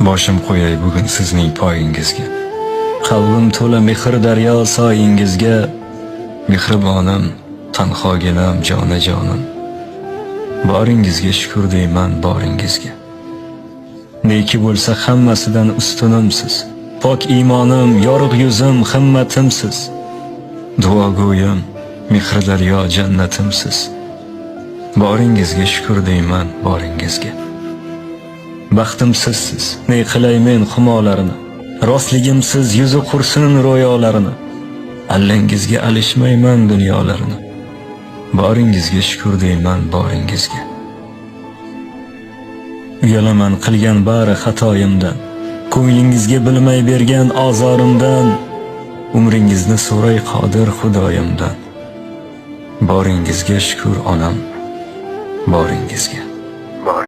Boshim qo'yay bugun sizning poyingizga. Qalbim to'la mehr daryo soyingizga. Mehribonim, tanhoginam, jonajonim. Boringizga shukr deyman, boringizga. Neki bo'lsa hammasidan ustunimsiz. Pok imonim, yorug' yuzim, himmatimsiz. Duogo'yim, mehr daryo jannatimsiz. Boringizga shukr deyman, boringizga. Baxtimsizsiz, ne qilay men xumolarini. Rostligimsiz yuzi qursin ro'yolarini. Allangizga alishmayman dunyolarini. Boringizga shukr deyman, boringizga. Uyalaman qilgan bari xatoyimdan, ko'nglingizga bilmay bergan ozorimdan. Umringizni so'ray qodir Xudoyimdan. Boringizga shukr onam, boringizga.